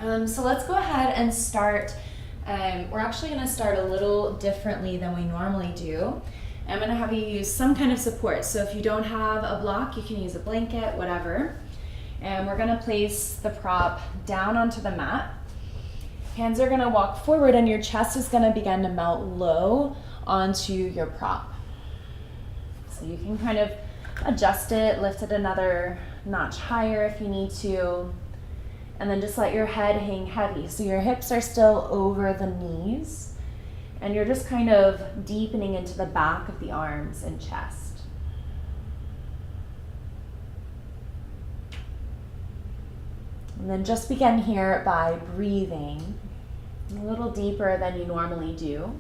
So let's go ahead and start. We're actually going to start a little differently than we normally do. I'm going to have you use some kind of support. So if you don't have a block, you can use a blanket, whatever. And we're going to place the prop down onto the mat. Hands are going to walk forward and your chest is going to begin to melt low onto your prop. So you can kind of adjust it, lift it another notch higher if you need to. And then just let your head hang heavy. So your hips are still over the knees. And you're just kind of deepening into the back of the arms and chest. And then just begin here by breathing a little deeper than you normally do.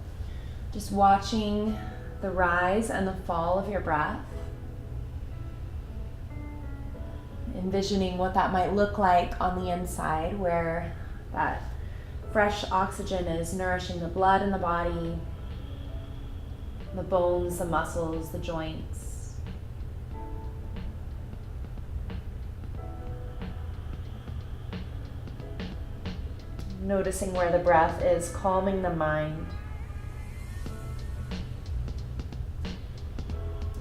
Just watching the rise and the fall of your breath. Envisioning what that might look like on the inside, where that fresh oxygen is nourishing the blood in the body, the bones, the muscles, the joints. Noticing where the breath is calming the mind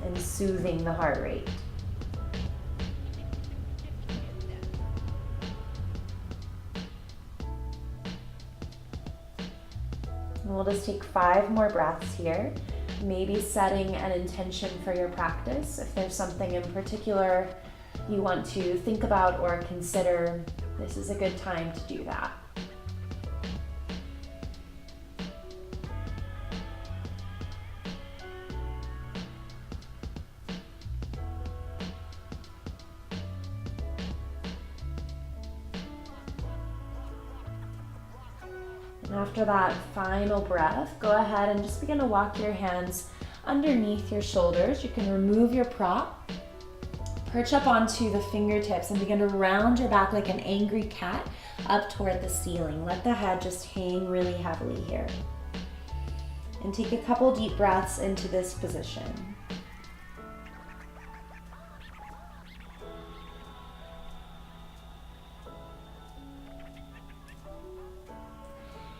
and soothing the heart rate. And we'll just take 5 more breaths here, maybe setting an intention for your practice. If there's something in particular you want to think about or consider, this is a good time to do that. And after that final breath, go ahead and just begin to walk your hands underneath your shoulders. You can remove your prop, perch up onto the fingertips, and begin to round your back like an angry cat up toward the ceiling. Let the head just hang really heavily here. And take a couple deep breaths into this position.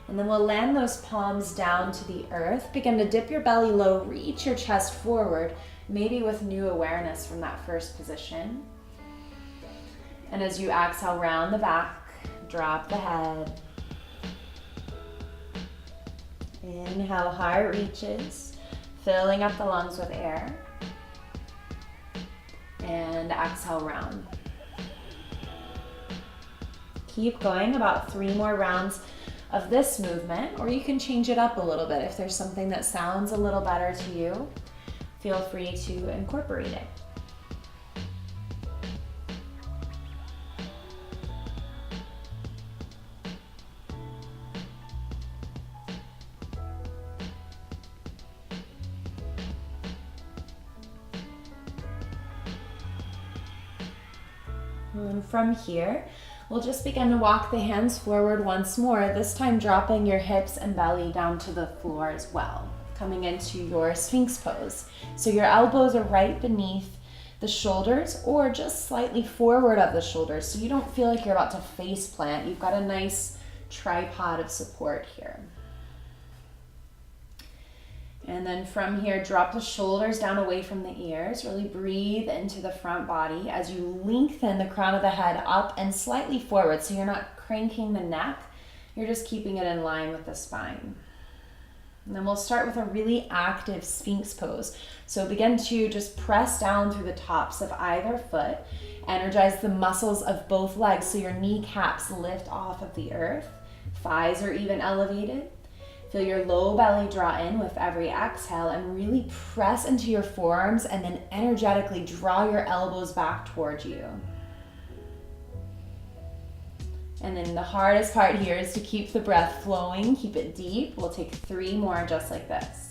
And then we'll land those palms down to the earth. Begin to dip your belly low, reach your chest forward, maybe with new awareness from that first position. And as you exhale, round the back, drop the head. Inhale, heart reaches, filling up the lungs with air. And exhale, round. Keep going, about 3 more rounds of this movement, or you can change it up a little bit. If there's something that sounds a little better to you, feel free to incorporate it. And from here, we'll just begin to walk the hands forward once more, this time dropping your hips and belly down to the floor as well, coming into your sphinx pose. So your elbows are right beneath the shoulders or just slightly forward of the shoulders, so you don't feel like you're about to face plant. You've got a nice tripod of support here. And then from here, drop the shoulders down away from the ears. Really breathe into the front body as you lengthen the crown of the head up and slightly forward. So you're not cranking the neck, you're just keeping it in line with the spine. And then we'll start with a really active sphinx pose. So begin to just press down through the tops of either foot. Energize the muscles of both legs so your kneecaps lift off of the earth. Thighs are even elevated. Feel your low belly draw in with every exhale and really press into your forearms and then energetically draw your elbows back towards you. And then the hardest part here is to keep the breath flowing, keep it deep. We'll take 3 more just like this.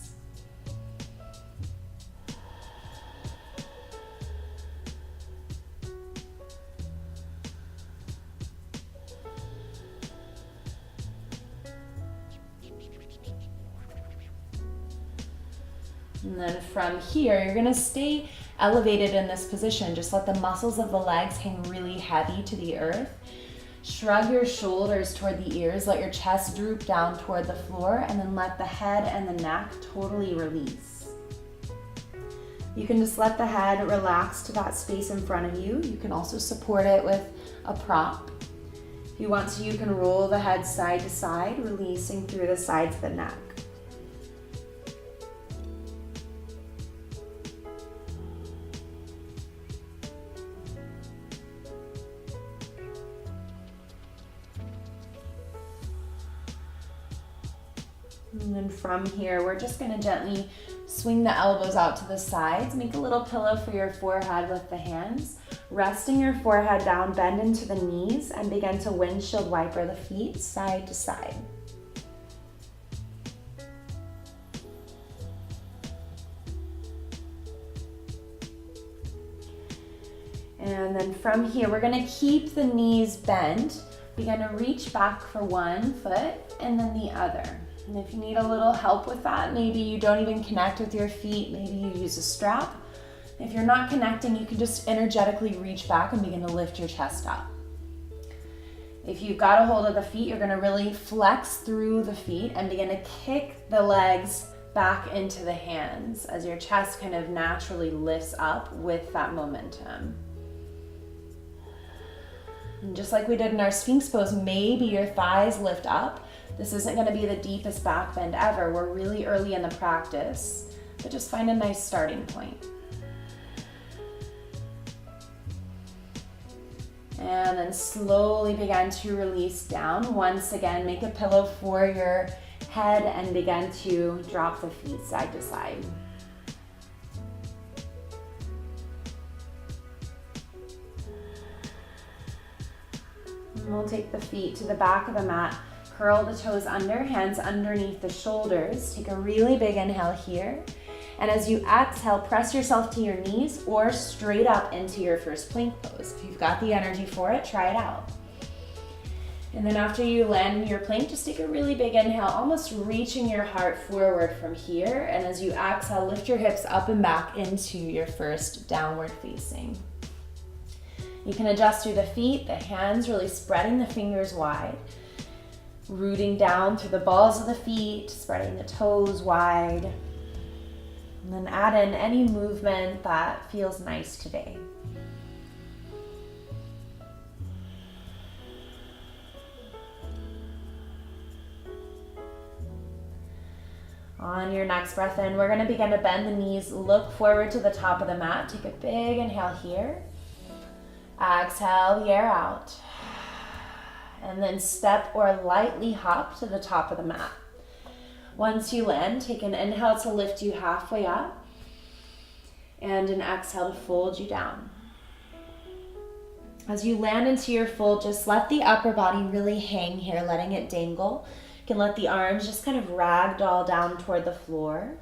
And then from here, you're gonna stay elevated in this position. Just let the muscles of the legs hang really heavy to the earth. Shrug your shoulders toward the ears, let your chest droop down toward the floor, and then let the head and the neck totally release. You can just let the head relax to that space in front of you. You can also support it with a prop. If you want to, you can roll the head side to side, releasing through the sides of the neck. And then from here, we're just going to gently swing the elbows out to the sides. Make a little pillow for your forehead with the hands. Resting your forehead down, bend into the knees, and begin to windshield wiper the feet side to side. And then from here, we're going to keep the knees bent. Begin to reach back for one foot and then the other. And if you need a little help with that, maybe you don't even connect with your feet, maybe you use a strap. If you're not connecting, you can just energetically reach back and begin to lift your chest up. If you've got a hold of the feet, you're going to really flex through the feet and begin to kick the legs back into the hands as your chest kind of naturally lifts up with that momentum. And just like we did in our Sphinx pose, maybe your thighs lift up. This isn't going to be the deepest back bend ever. We're really early in the practice, but just find a nice starting point. And then slowly begin to release down. Once again, make a pillow for your head and begin to drop the feet side to side. And we'll take the feet to the back of the mat. Curl the toes under, hands underneath the shoulders. Take a really big inhale here. And as you exhale, press yourself to your knees or straight up into your first plank pose. If you've got the energy for it, try it out. And then after you land in your plank, just take a really big inhale, almost reaching your heart forward from here. And as you exhale, lift your hips up and back into your first downward facing. You can adjust through the feet, the hands, really spreading the fingers wide. Rooting down through the balls of the feet, spreading the toes wide. And then add in any movement that feels nice today. On your next breath in, we're going to begin to bend the knees, look forward to the top of the mat. Take a big inhale here. Exhale the air out. And then step or lightly hop to the top of the mat. Once you land, take an inhale to lift you halfway up and an exhale to fold you down. As you land into your fold, just let the upper body really hang here, letting it dangle. You can let the arms just kind of ragdoll down toward the floor.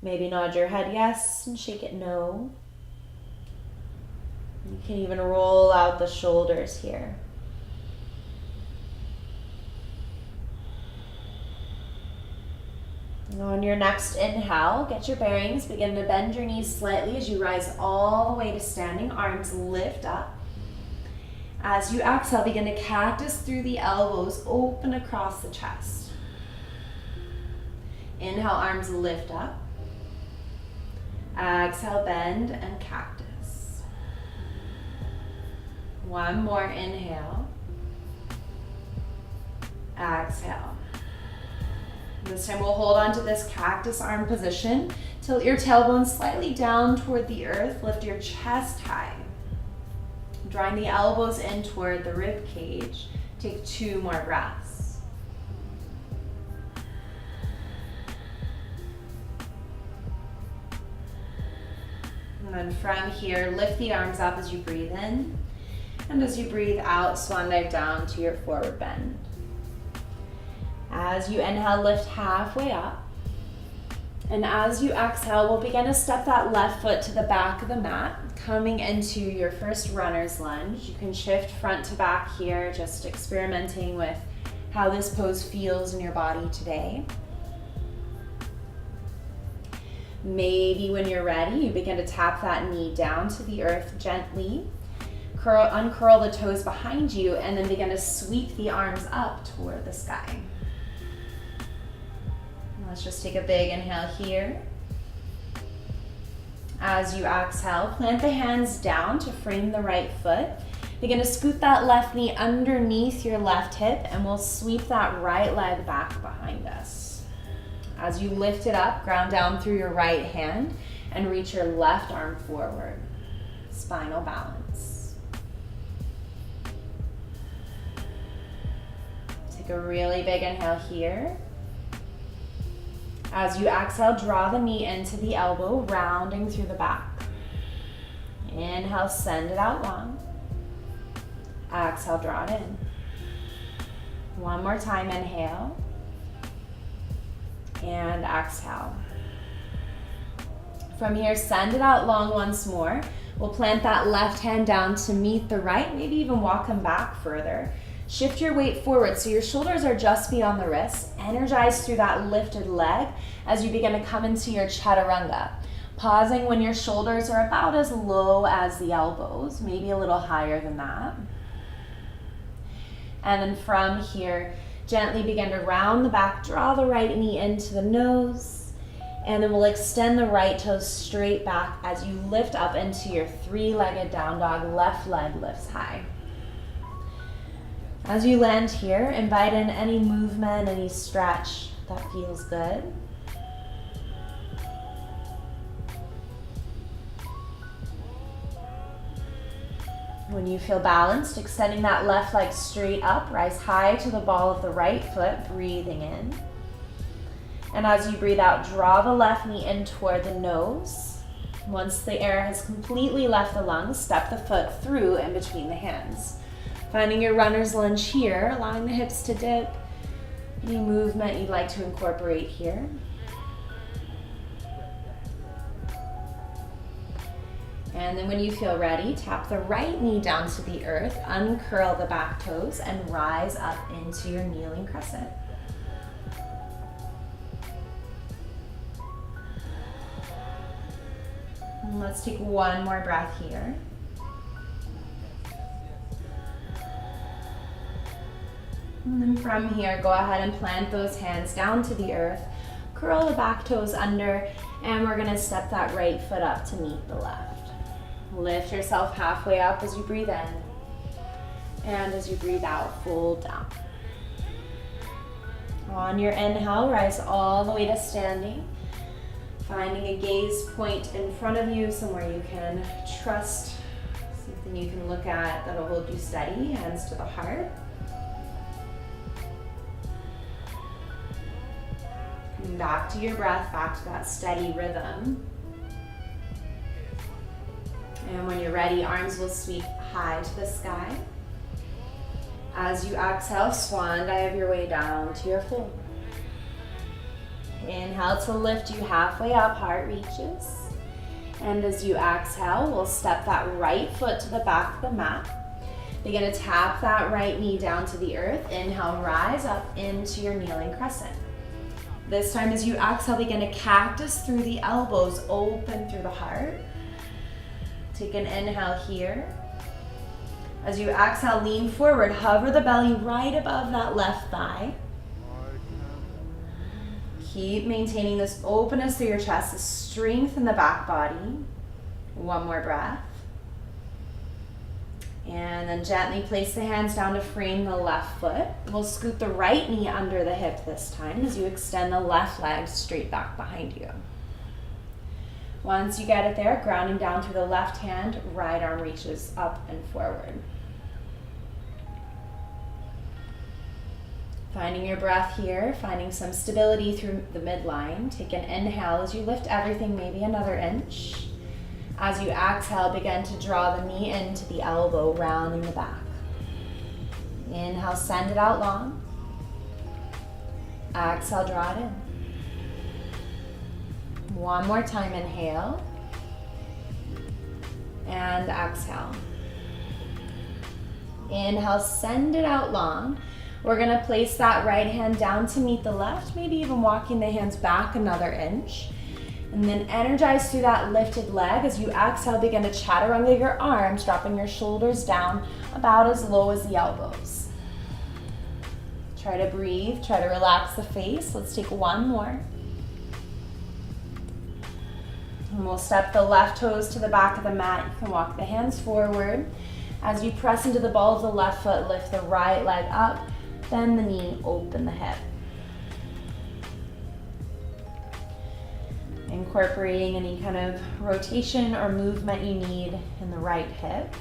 Maybe nod your head yes and shake it no. You can even roll out the shoulders here. On your next inhale, get your bearings, begin to bend your knees slightly as you rise all the way to standing, arms lift up. As you exhale, begin to cactus through the elbows, open across the chest. Inhale, arms lift up. Exhale, bend and cactus. One more inhale. Exhale. This time we'll hold on to this cactus arm position. Tilt your tailbone slightly down toward the earth. Lift your chest high. Drawing the elbows in toward the rib cage. Take 2 more breaths. And then from here, lift the arms up as you breathe in. And as you breathe out, swan dive down to your forward bend. As you inhale, lift halfway up. And as you exhale, we'll begin to step that left foot to the back of the mat, coming into your first runner's lunge. You can shift front to back here, just experimenting with how this pose feels in your body today. Maybe when you're ready, you begin to tap that knee down to the earth gently. uncurl the toes behind you, and then begin to sweep the arms up toward the sky. Let's just take a big inhale here. As you exhale, plant the hands down to frame the right foot. Begin to scoot that left knee underneath your left hip, and we'll sweep that right leg back behind us. As you lift it up, ground down through your right hand and reach your left arm forward. Spinal balance. Take a really big inhale here. As you exhale, draw the knee into the elbow, rounding through the back. Inhale, send it out long. Exhale, draw it in. One more time, inhale. And exhale. From here, send it out long once more. We'll plant that left hand down to meet the right, maybe even walk them back further. Shift your weight forward so your shoulders are just beyond the wrists. Energize through that lifted leg as you begin to come into your chaturanga. Pausing when your shoulders are about as low as the elbows, maybe a little higher than that. And then from here, gently begin to round the back, draw the right knee into the nose, and then we'll extend the right toes straight back as you lift up into your three-legged down dog. Left leg lifts high. As you land here, invite in any movement, any stretch that feels good. When you feel balanced, extending that left leg straight up, rise high to the ball of the right foot, breathing in. And as you breathe out, draw the left knee in toward the nose. Once the air has completely left the lungs, step the foot through in between the hands. Finding your runner's lunge here, allowing the hips to dip. Any movement you'd like to incorporate here. And then when you feel ready, tap the right knee down to the earth, uncurl the back toes, and rise up into your kneeling crescent. And let's take one more breath here. And then from here, go ahead and plant those hands down to the earth, curl the back toes under, and we're gonna step that right foot up to meet the left. Lift yourself halfway up as you breathe in, and as you breathe out, fold down. On your inhale, rise all the way to standing, finding a gaze point in front of you, somewhere you can trust, something you can look at that'll hold you steady, hands to the heart. Coming back to your breath, back to that steady rhythm. And when you're ready, arms will sweep high to the sky. As you exhale, swan dive your way down to your floor. Inhale to lift you halfway up, heart reaches. And as you exhale, we'll step that right foot to the back of the mat. Begin to tap that right knee down to the earth. Inhale, rise up into your kneeling crescent. This time as you exhale, begin to cactus through the elbows, open through the heart. Take an inhale here. As you exhale, lean forward, hover the belly right above that left thigh. Keep maintaining this openness through your chest, this strength in the back body. One more breath. And then gently place the hands down to frame the left foot. We'll scoot the right knee under the hip this time as you extend the left leg straight back behind you. Once you get it there, grounding down through the left hand, right arm reaches up and forward. Finding your breath here, finding some stability through the midline. Take an inhale as you lift everything maybe another inch. As you exhale, begin to draw the knee into the elbow, rounding the back. Inhale, send it out long. Exhale, draw it in. One more time, inhale. And exhale. Inhale, send it out long. We're gonna place that right hand down to meet the left, maybe even walking the hands back another inch. And then energize through that lifted leg. As you exhale, begin to chaturanga your arms, dropping your shoulders down about as low as the elbows. Try to breathe, try to relax the face. Let's take one more. And we'll step the left toes to the back of the mat. You can walk the hands forward. As you press into the ball of the left foot, lift the right leg up, bend the knee, open the hip. Incorporating any kind of rotation or movement you need in the right hip.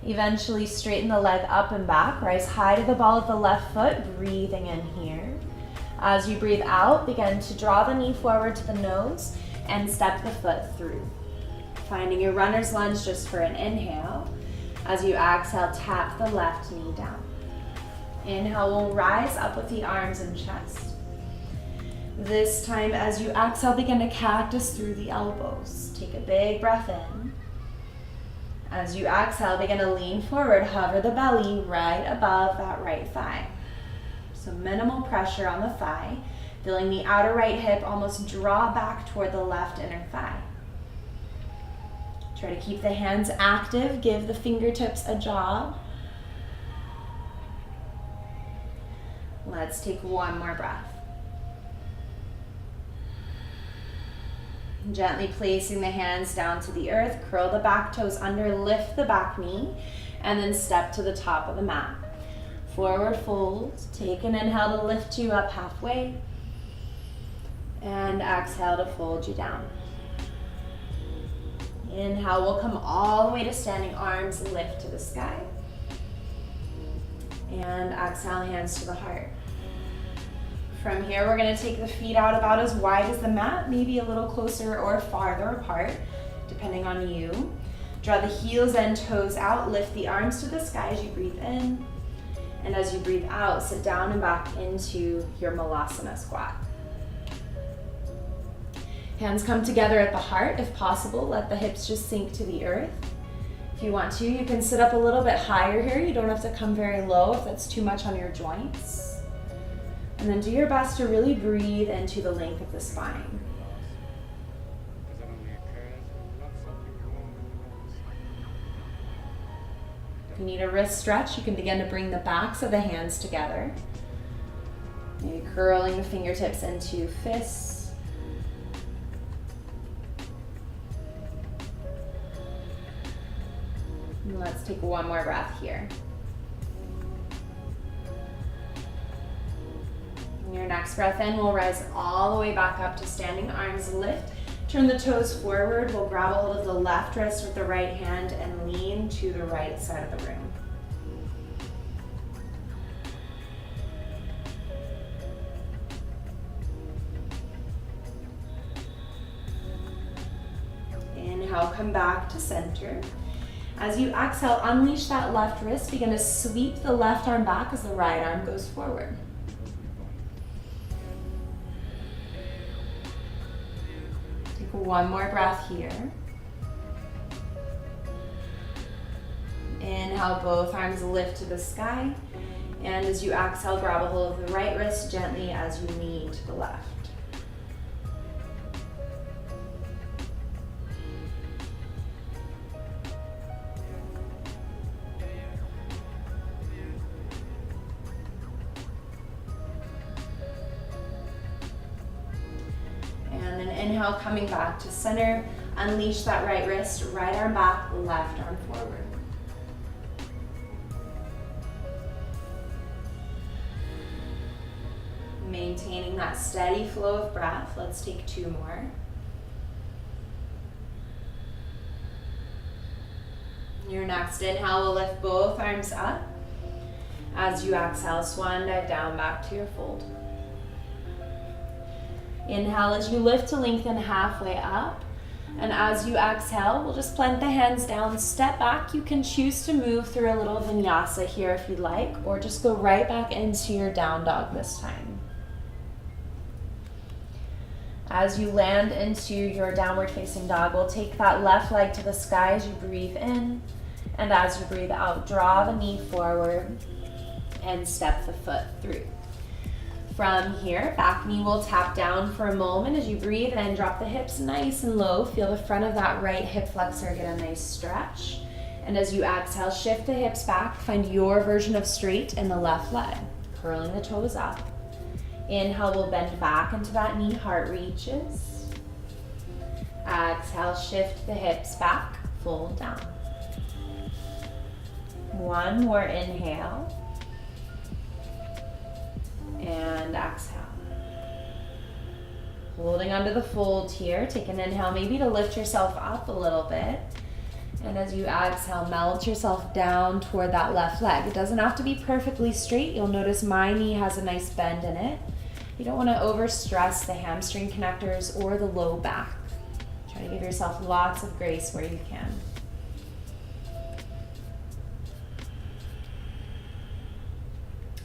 Eventually straighten the leg up and back, rise high to the ball of the left foot, breathing in here. As you breathe out, begin to draw the knee forward to the nose and step the foot through. Finding your runner's lunge just for an inhale. As you exhale, tap the left knee down. Inhale, we'll rise up with the arms and chest. This time, as you exhale, begin to cactus through the elbows. Take a big breath in. As you exhale, begin to lean forward, hover the belly right above that right thigh. So minimal pressure on the thigh, feeling the outer right hip almost draw back toward the left inner thigh. Try to keep the hands active, give the fingertips a job. Let's take one more breath. Gently placing the hands down to the earth, curl the back toes under, lift the back knee, and then step to the top of the mat. Forward fold, take an inhale to lift you up halfway, and exhale to fold you down. Inhale, we'll come all the way to standing, arms lift to the sky. And exhale, hands to the heart. From here, we're going to take the feet out about as wide as the mat, maybe a little closer or farther apart, depending on you. Draw the heels and toes out, lift the arms to the sky as you breathe in. And as you breathe out, sit down and back into your Malasana squat. Hands come together at the heart. If possible, let the hips just sink to the earth. If you want to, you can sit up a little bit higher here. You don't have to come very low if that's too much on your joints. And then do your best to really breathe into the length of the spine. If you need a wrist stretch, you can begin to bring the backs of the hands together. Maybe curling the fingertips into fists. And let's take one more breath here. Your next breath in, we'll rise all the way back up to standing, arms lift. Turn the toes forward. We'll grab a hold of the left wrist with the right hand and lean to the right side of the room. Inhale, come back to center. As you exhale, unleash that left wrist. Begin to sweep the left arm back as the right arm goes forward. One more breath here. Inhale, both arms lift to the sky. And as you exhale, grab a hold of the right wrist gently as you lean to the left. Inhale, coming back to center. Unleash that right wrist, right arm back, left arm forward. Maintaining that steady flow of breath. Let's take two more. Your next inhale will lift both arms up. As you exhale, swan dive down back to your fold. Inhale as you lift to lengthen halfway up. And as you exhale, we'll just plant the hands down, step back. You can choose to move through a little vinyasa here if you'd like, or just go right back into your down dog this time. As you land into your downward facing dog, we'll take that left leg to the sky as you breathe in. And as you breathe out, draw the knee forward. and step the foot through. From here, back knee will tap down for a moment. As you breathe in, drop the hips nice and low. Feel the front of that right hip flexor get a nice stretch. And as you exhale, shift the hips back. Find your version of straight in the left leg. Curling the toes up. Inhale, we'll bend back into that knee, heart reaches. Exhale, shift the hips back, fold down. One more inhale. And exhale. Holding onto the fold here. Take an inhale, maybe to lift yourself up a little bit. And as you exhale, melt yourself down toward that left leg. It doesn't have to be perfectly straight. You'll notice my knee has a nice bend in it. You don't want to overstress the hamstring connectors or the low back. Try to give yourself lots of grace where you can.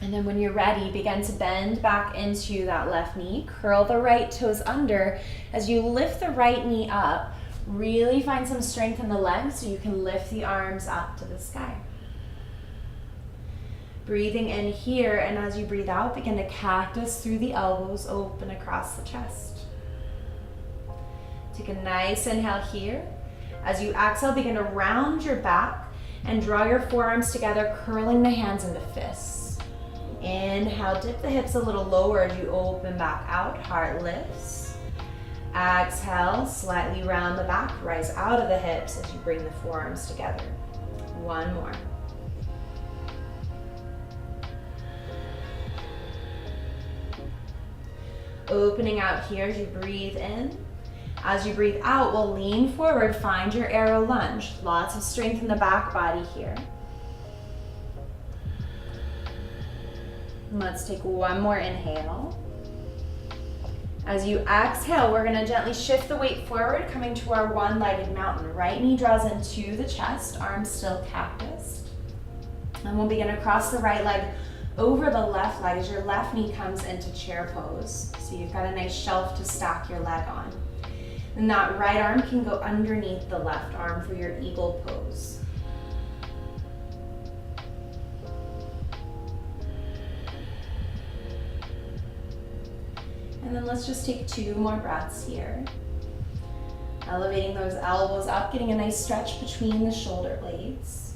And then when you're ready, begin to bend back into that left knee. Curl the right toes under. As you lift the right knee up, really find some strength in the legs so you can lift the arms up to the sky. Breathing in here, and as you breathe out, begin to cactus through the elbows, open across the chest. Take a nice inhale here. As you exhale, begin to round your back and draw your forearms together, curling the hands into fists. Inhale, dip the hips a little lower as you open back out, heart lifts. Exhale, slightly round the back, rise out of the hips as you bring the forearms together. One more. Opening out here as you breathe in. As you breathe out, we'll lean forward, find your arrow lunge. Lots of strength in the back body here. Let's take one more inhale. As you exhale, we're going to gently shift the weight forward, coming to our one-legged mountain. Right knee draws into the chest, arms still cactus. And we'll begin to cross the right leg over the left leg as your left knee comes into chair pose. So you've got a nice shelf to stack your leg on. And that right arm can go underneath the left arm for your eagle pose. And then let's just take 2 more breaths here. Elevating those elbows up, getting a nice stretch between the shoulder blades.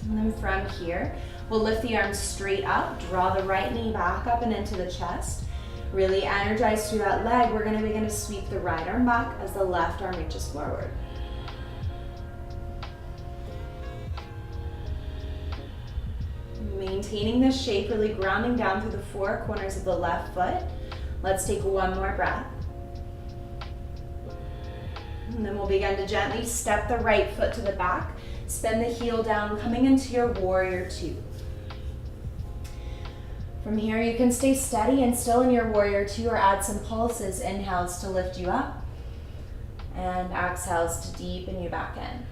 And then from here, we'll lift the arms straight up, draw the right knee back up and into the chest. Really energize through that leg. We're going to begin to sweep the right arm back as the left arm reaches forward. Maintaining this shape, really grounding down through the 4 corners of the left foot. Let's take one more breath. And then we'll begin to gently step the right foot to the back. Spin the heel down, coming into your warrior 2. From here, you can stay steady and still in your warrior 2 or add some pulses, inhales to lift you up and exhales to deepen you back in.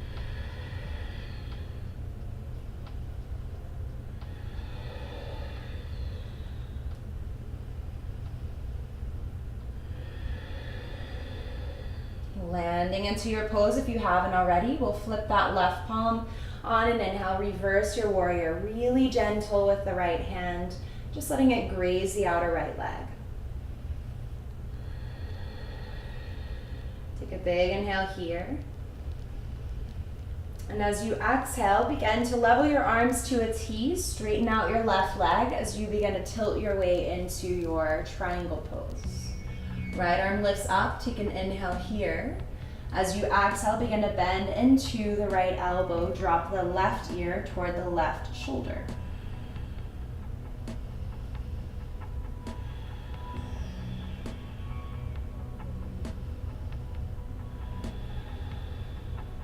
Landing into your pose if you haven't already. We'll flip that left palm on an inhale, reverse your warrior. Really gentle with the right hand, just letting it graze the outer right leg. Take a big inhale here. And as you exhale, begin to level your arms to a T, straighten out your left leg as you begin to tilt your way into your triangle pose. Right arm lifts up, take an inhale here. As you exhale, begin to bend into the right elbow, drop the left ear toward the left shoulder.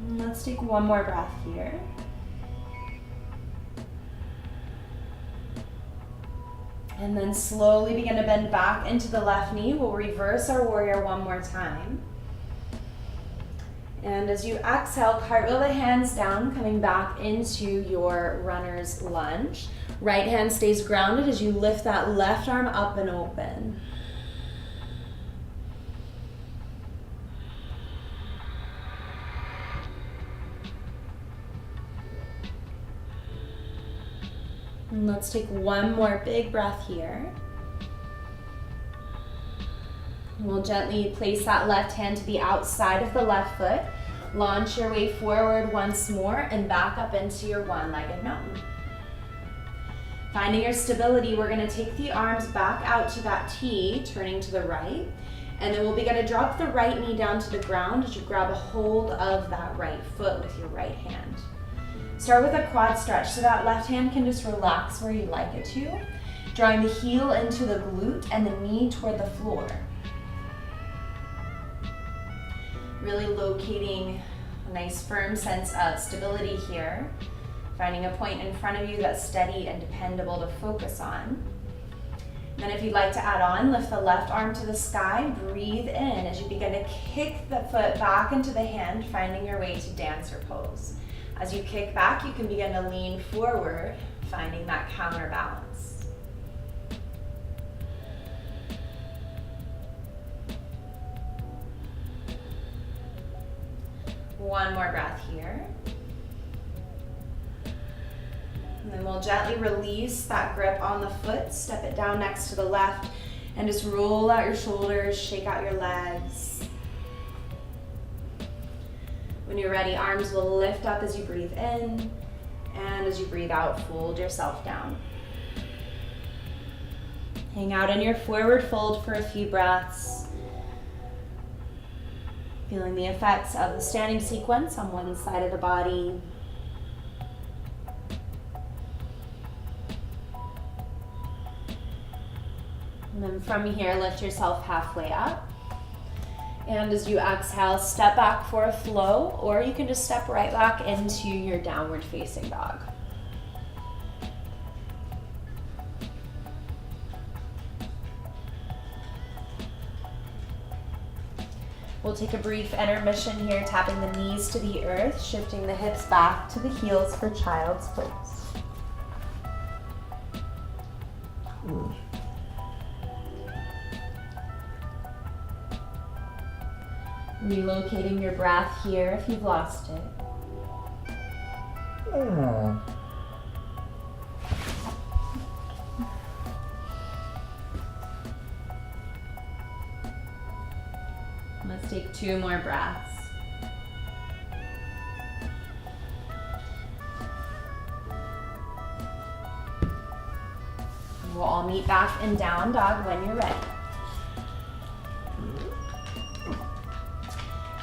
And let's take one more breath here. And then slowly begin to bend back into the left knee. We'll reverse our warrior one more time. And as you exhale, cartwheel the hands down, coming back into your runner's lunge. Right hand stays grounded as you lift that left arm up and open. And let's take one more big breath here. We'll gently place that left hand to the outside of the left foot. Launch your way forward once more and back up into your one-legged mountain. Finding your stability, we're going to take the arms back out to that T, turning to the right. And then we'll begin to drop the right knee down to the ground as you grab a hold of that right foot with your right hand. Start with a quad stretch, so that left hand can just relax where you'd like it to, drawing the heel into the glute and the knee toward the floor. Really locating a nice firm sense of stability here, finding a point in front of you that's steady and dependable to focus on. Then if you'd like to add on, lift the left arm to the sky, breathe in as you begin to kick the foot back into the hand, finding your way to dancer pose. As you kick back, you can begin to lean forward, finding that counterbalance. One more breath here. And then we'll gently release that grip on the foot, step it down next to the left, and just roll out your shoulders, shake out your legs. When you're ready, arms will lift up as you breathe in, and as you breathe out, fold yourself down. Hang out in your forward fold for a few breaths, feeling the effects of the standing sequence on one side of the body. And then from here, lift yourself halfway up. And as you exhale, step back for a flow, or you can just step right back into your downward facing dog. We'll take a brief intermission here, tapping the knees to the earth, shifting the hips back to the heels for child's pose. Relocating your breath here if you've lost it. Let's take 2 more breaths. We'll all meet back in down dog when you're ready.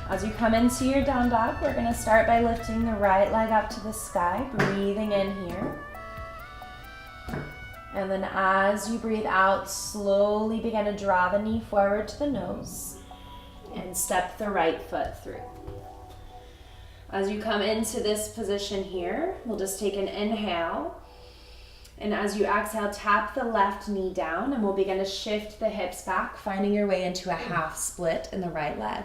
As you come into your down dog, we're going to start by lifting the right leg up to the sky, breathing in here. And then as you breathe out, slowly begin to draw the knee forward to the nose and step the right foot through. As you come into this position here, we'll just take an inhale. And as you exhale, tap the left knee down and we'll begin to shift the hips back, finding your way into a half split in the right leg.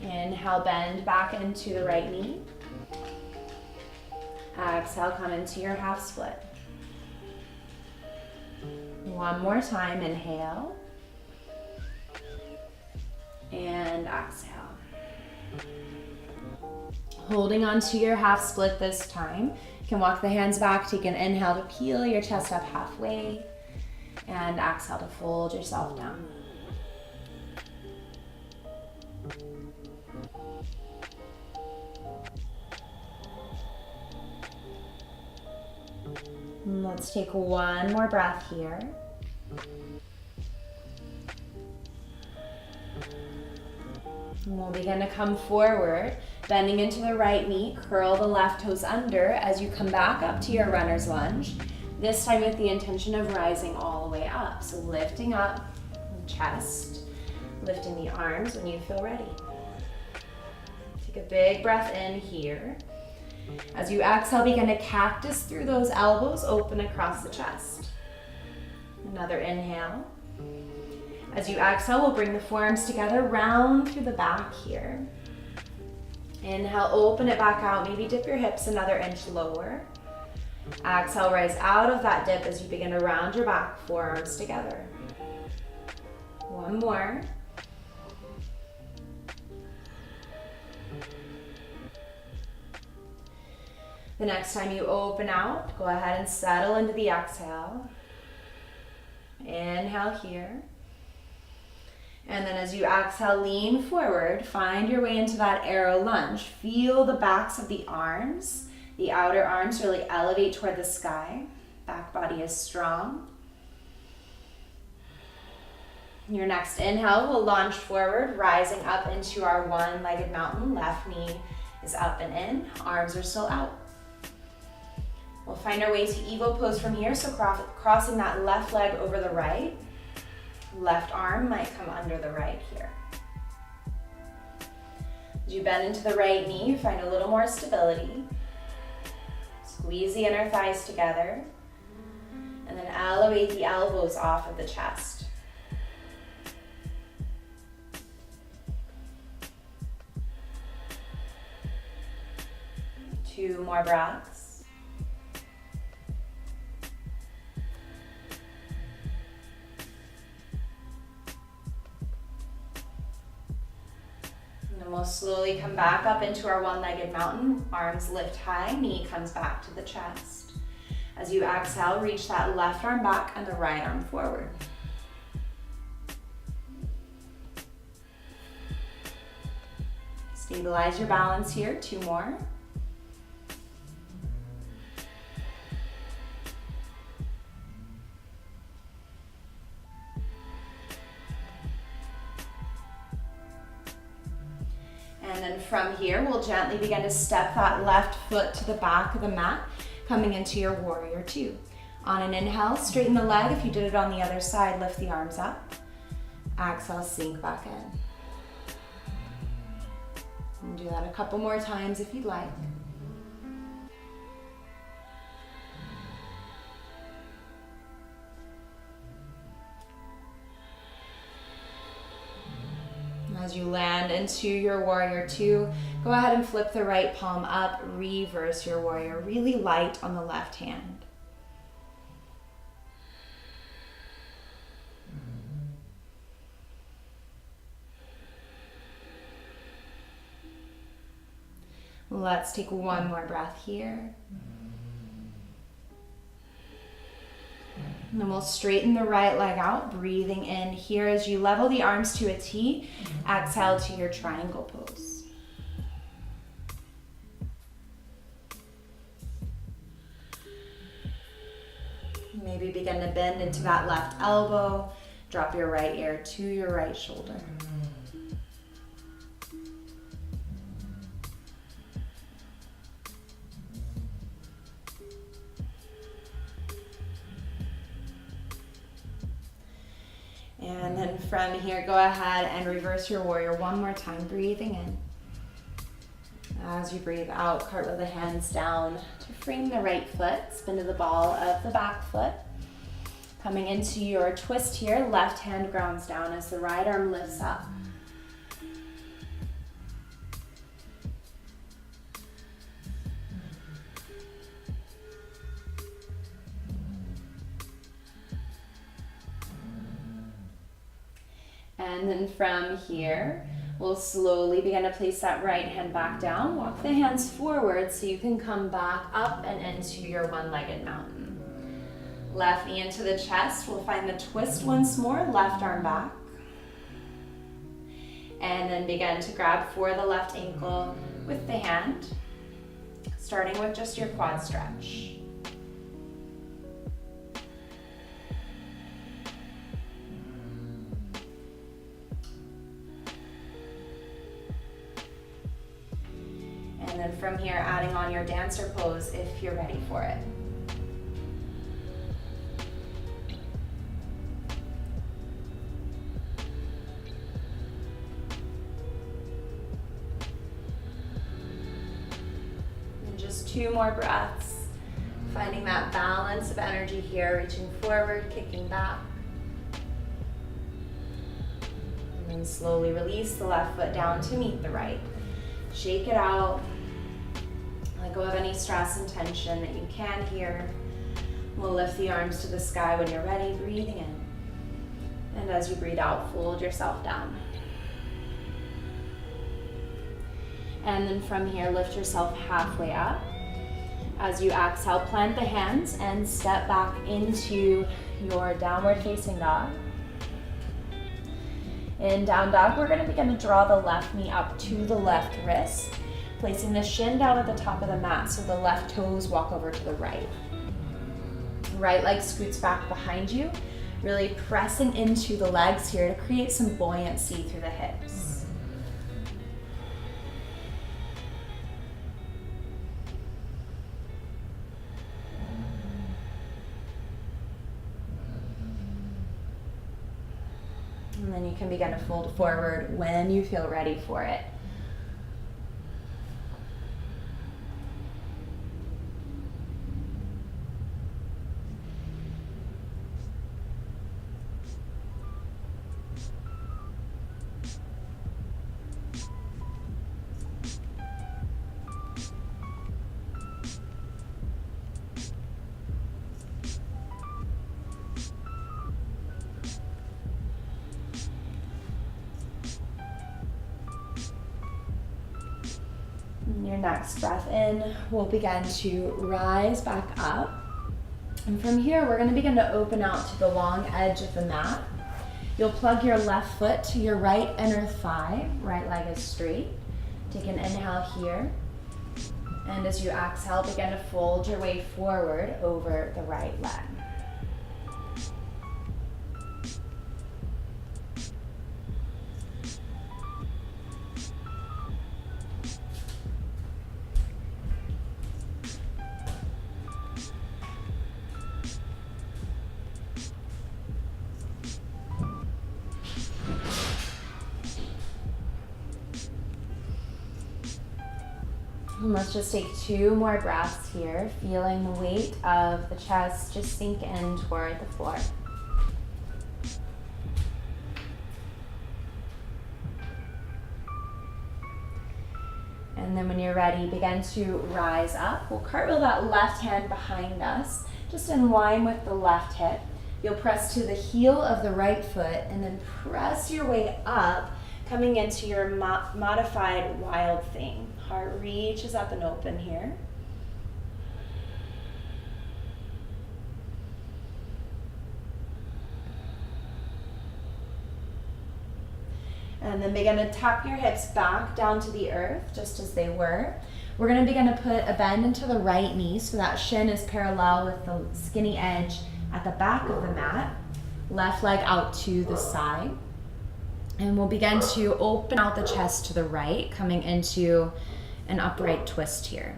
Inhale, bend back into the right knee. Exhale, come into your half split. One more time, inhale. And exhale. Holding on to your half split this time. You can walk the hands back, take an inhale to peel your chest up halfway, and exhale to fold yourself down. Let's take one more breath here. And we'll begin to come forward, bending into the right knee, curl the left toes under as you come back up to your runner's lunge, this time with the intention of rising all the way up. So lifting up the chest, lifting the arms when you feel ready. Take a big breath in here. As you exhale, begin to cactus through those elbows, open across the chest. Another inhale. As you exhale, we'll bring the forearms together, round through the back here. Inhale, open it back out, maybe dip your hips another inch lower. Exhale, rise out of that dip as you begin to round your back, forearms together. One more. The next time you open out, go ahead and settle into the exhale. Inhale here. And then as you exhale, lean forward, find your way into that arrow lunge. Feel the backs of the arms. The outer arms really elevate toward the sky. Back body is strong. Your next inhale will launch forward, rising up into our one-legged mountain. Left knee is up and in, arms are still out. We'll find our way to eagle pose from here, so crossing that left leg over the right. Left arm might come under the right here. As you bend into the right knee, find a little more stability. Squeeze the inner thighs together, and then elevate the elbows off of the chest. Two more breaths. And then we'll slowly come back up into our one-legged mountain. Arms lift high, knee comes back to the chest. As you exhale, reach that left arm back and the right arm forward. Stabilize your balance here, two more. And then from here, we'll gently begin to step that left foot to the back of the mat, coming into your warrior two. On an inhale, straighten the leg. If you did it on the other side, lift the arms up. Exhale, sink back in. And do that a couple more times if you'd like. As you land into your warrior two, go ahead and flip the right palm up, reverse your warrior, really light on the left hand. Let's take one more breath here. And then we'll straighten the right leg out, breathing in here as you level the arms to a T. Exhale to your triangle pose. Maybe begin to bend into that left elbow. Drop your right ear to your right shoulder. And then from here, go ahead and reverse your warrior one more time, breathing in. As you breathe out, cartwheel the hands down to frame the right foot, spin to the ball of the back foot. Coming into your twist here, left hand grounds down as the right arm lifts up. And then from here, we'll slowly begin to place that right hand back down. Walk the hands forward so you can come back up and into your one-legged mountain. Left knee into the chest. We'll find the twist once more, left arm back. And then begin to grab for the left ankle with the hand, starting with just your quad stretch. And then from here, adding on your dancer pose if you're ready for it. And just two more breaths, finding that balance of energy here, reaching forward, kicking back. And then slowly release the left foot down to meet the right. Shake it out. Let go of any stress and tension that you can here. We'll lift the arms to the sky when you're ready, breathing in. And as you breathe out, fold yourself down. And then from here, lift yourself halfway up. As you exhale, plant the hands and step back into your downward facing dog. In down dog, we're going to begin to draw the left knee up to the left wrist, placing the shin down at the top of the mat so the left toes walk over to the right. Right leg scoots back behind you, really pressing into the legs here to create some buoyancy through the hips. And then you can begin to fold forward when you feel ready for it. Your next breath in, we'll begin to rise back up. And from here, we're going to begin to open out to the long edge of the mat. You'll plug your left foot to your right inner thigh. Right leg is straight. Take an inhale here. And as you exhale, begin to fold your way forward over the right leg. And let's just take 2 more breaths here, feeling the weight of the chest just sink in toward the floor. And then when you're ready, begin to rise up. We'll cartwheel that left hand behind us, just in line with the left hip. You'll press to the heel of the right foot and then press your way up, coming into your modified wild thing. Heart reaches up and open here. And then begin to tap your hips back down to the earth, just as they were. We're going to begin to put a bend into the right knee so that shin is parallel with the skinny edge at the back of the mat. Left leg out to the side. And we'll begin to open out the chest to the right, coming into an upright twist here.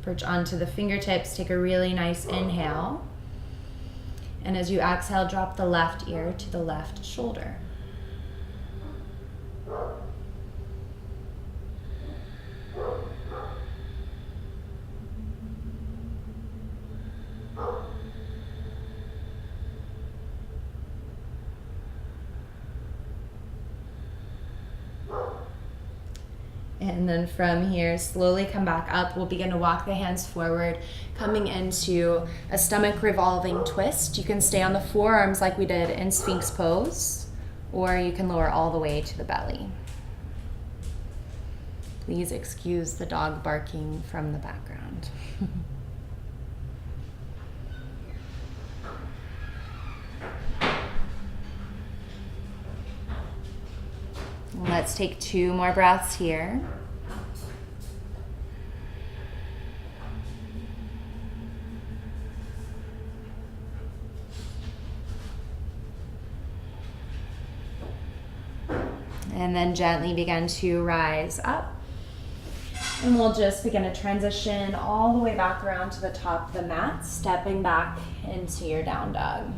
Perch onto the fingertips, take a really nice inhale. And as you exhale, drop the left ear to the left shoulder. And then from here, slowly come back up. We'll begin to walk the hands forward, coming into a stomach revolving twist. You can stay on the forearms like we did in Sphinx pose, or you can lower all the way to the belly. Please excuse the dog barking from the background. Let's take 2 more breaths here. And then gently begin to rise up. And we'll just begin to transition all the way back around to the top of the mat, stepping back into your down dog.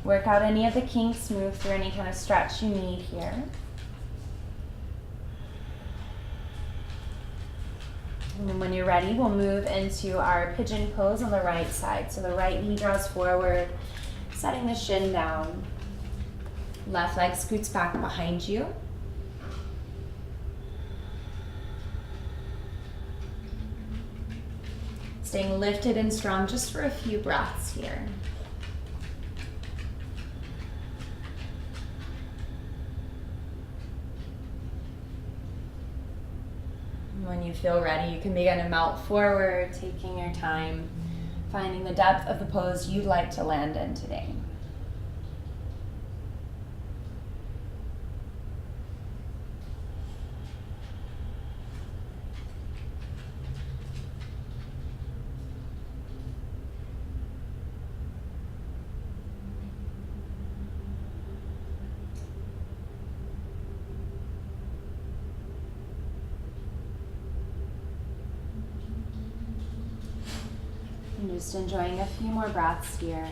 Work out any of the kinks, move through any kind of stretch you need here. And then when you're ready, we'll move into our pigeon pose on the right side. So the right knee draws forward, setting the shin down. Left leg scoots back behind you. Staying lifted and strong just for a few breaths here. When you feel ready, you can begin to melt forward, taking your time, finding the depth of the pose you'd like to land in today. And just enjoying a few more breaths here.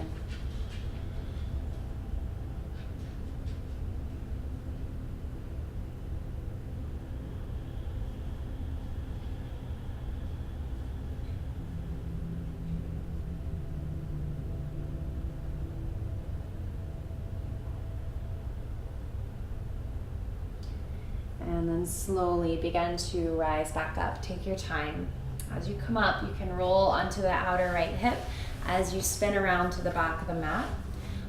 And then slowly begin to rise back up. Take your time. As you come up, you can roll onto the outer right hip as you spin around to the back of the mat.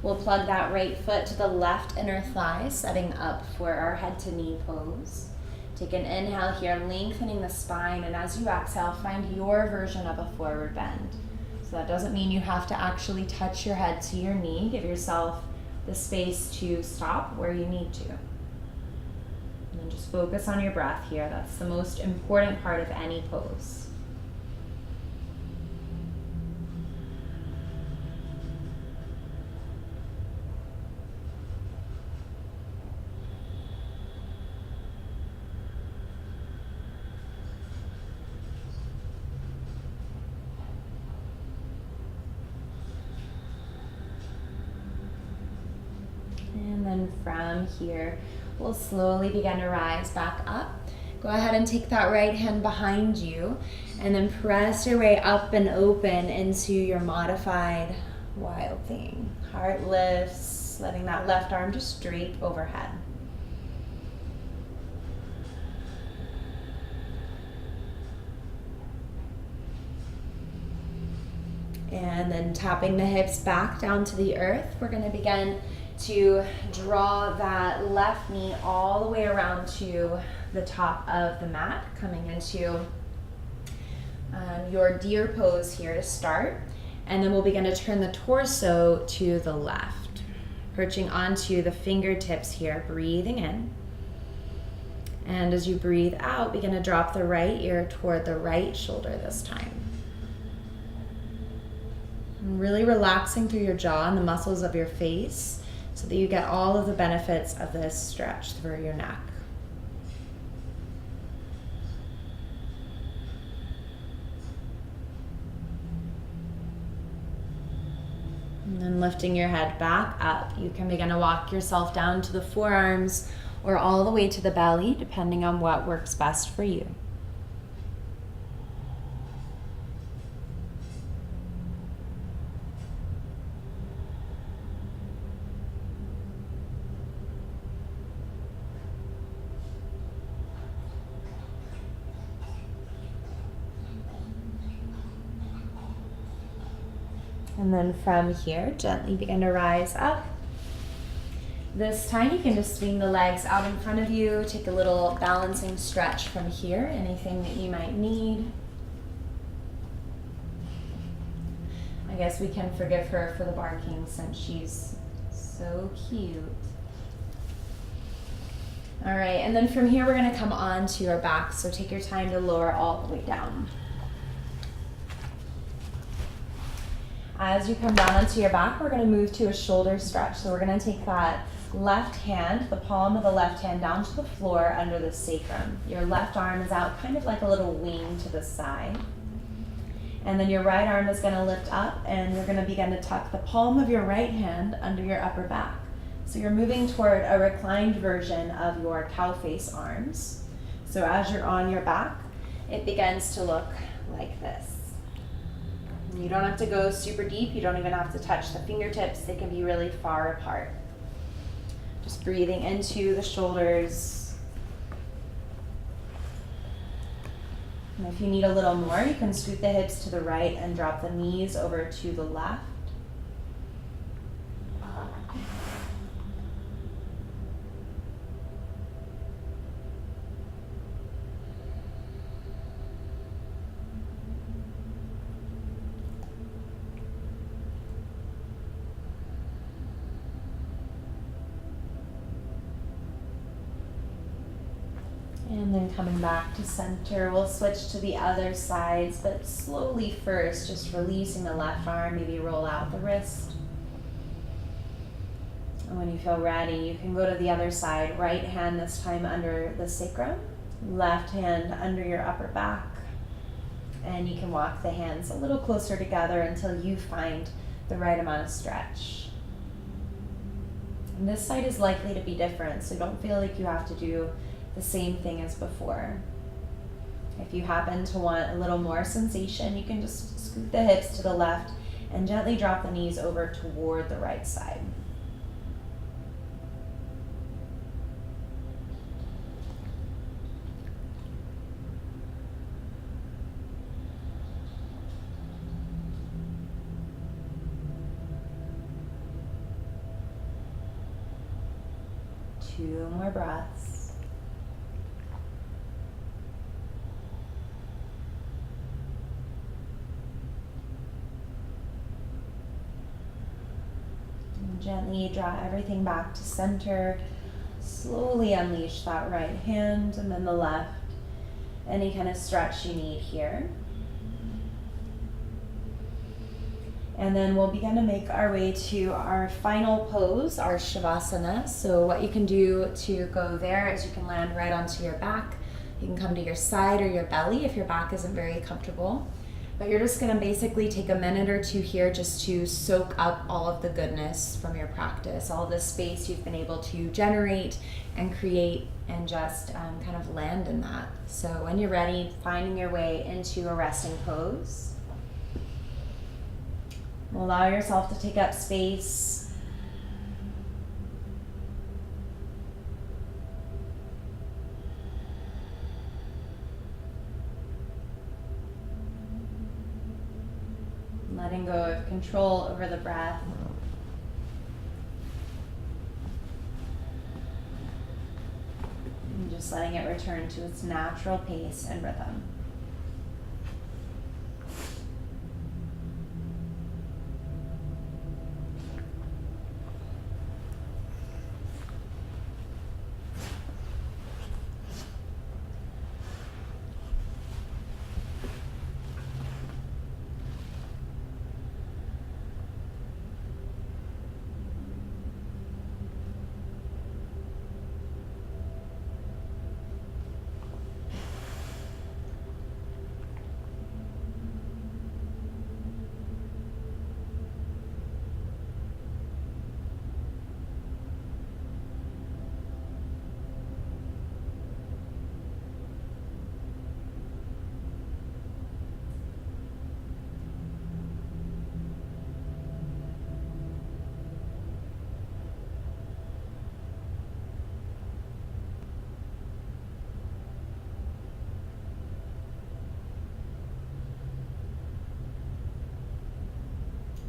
We'll plug that right foot to the left inner thigh, setting up for our head to knee pose. Take an inhale here, lengthening the spine, and as you exhale, find your version of a forward bend. So that doesn't mean you have to actually touch your head to your knee. Give yourself the space to stop where you need to. And then just focus on your breath here. That's the most important part of any pose. And then from here, we'll slowly begin to rise back up. Go ahead and take that right hand behind you and then press your way up and open into your modified wild thing. Heart lifts, letting that left arm just drape overhead. And then tapping the hips back down to the earth, we're going to begin to draw that left knee all the way around to the top of the mat, coming into your deer pose here to start. And then we'll begin to turn the torso to the left, perching onto the fingertips here, breathing in. And as you breathe out, begin to drop the right ear toward the right shoulder this time. And really relaxing through your jaw and the muscles of your face so that you get all of the benefits of this stretch through your neck. And then lifting your head back up, you can begin to walk yourself down to the forearms or all the way to the belly, depending on what works best for you. And then from here, gently begin to rise up. This time you can just swing the legs out in front of you, take a little balancing stretch from here, anything that you might need. I guess we can forgive her for the barking since she's so cute. All right, and then from here we're gonna come on to our back, so take your time to lower all the way down. As you come down onto your back, we're gonna move to a shoulder stretch. So we're gonna take that left hand, the palm of the left hand down to the floor under the sacrum. Your left arm is out kind of like a little wing to the side. And then your right arm is gonna lift up and you're gonna begin to tuck the palm of your right hand under your upper back. So you're moving toward a reclined version of your cow face arms. So as you're on your back, it begins to look like this. You don't have to go super deep. You don't even have to touch the fingertips. They can be really far apart. Just breathing into the shoulders. And if you need a little more, you can scoot the hips to the right and drop the knees over to the left. coming back to center. We'll switch to the other sides, but slowly first, just releasing the left arm, maybe roll out the wrist. And when you feel ready, you can go to the other side. Right hand this time under the sacrum, left hand under your upper back. And you can walk the hands a little closer together until you find the right amount of stretch. And this side is likely to be different, so don't feel like you have to do the same thing as before. If you happen to want a little more sensation, you can just scoot the hips to the left and gently drop the knees over toward the right side. Two more breaths. And gently draw everything back to center. Slowly unleash that right hand and then the left. Any kind of stretch you need here. And then we'll begin to make our way to our final pose, our Savasana. So what you can do to go there is you can land right onto your back. You can come to your side or your belly if your back isn't very comfortable. But you're just gonna basically take a minute or two here just to soak up all of the goodness from your practice, all the space you've been able to generate and create, and just kind of land in that. So when you're ready, finding your way into a resting pose. Allow yourself to take up space. Letting go of control over the breath. And just letting it return to its natural pace and rhythm.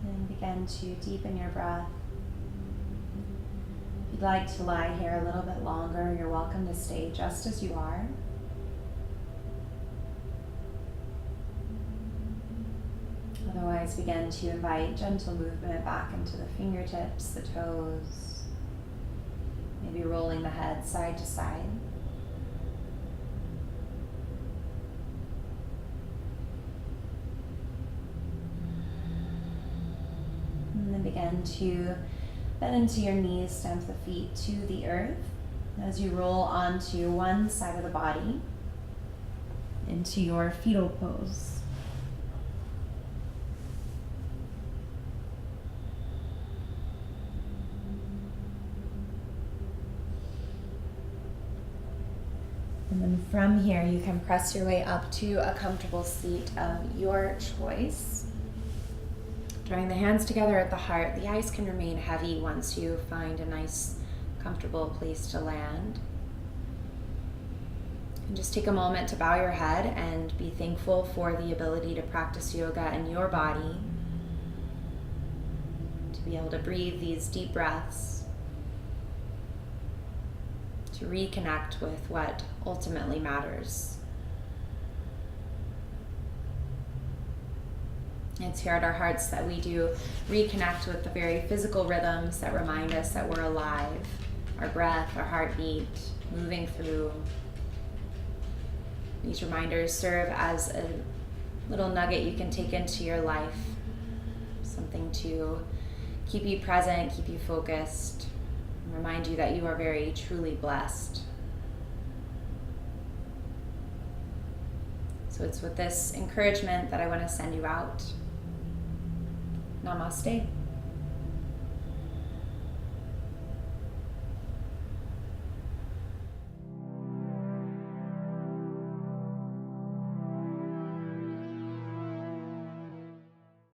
And begin to deepen your breath. If you'd like to lie here a little bit longer, you're welcome to stay just as you are. Otherwise, begin to invite gentle movement back into the fingertips, the toes, maybe rolling the head side to side. And then begin to bend into your knees, stamp the feet to the earth as you roll onto one side of the body into your fetal pose. And then from here, you can press your way up to a comfortable seat of your choice. Drawing the hands together at the heart, the eyes can remain heavy once you find a nice, comfortable place to land. And just take a moment to bow your head and be thankful for the ability to practice yoga in your body, to be able to breathe these deep breaths, to reconnect with what ultimately matters. It's here at our hearts that we do reconnect with the very physical rhythms that remind us that we're alive, our breath, our heartbeat, moving through. These reminders serve as a little nugget you can take into your life, something to keep you present, keep you focused, and remind you that you are very truly blessed. So it's with this encouragement that I want to send you out. Namaste.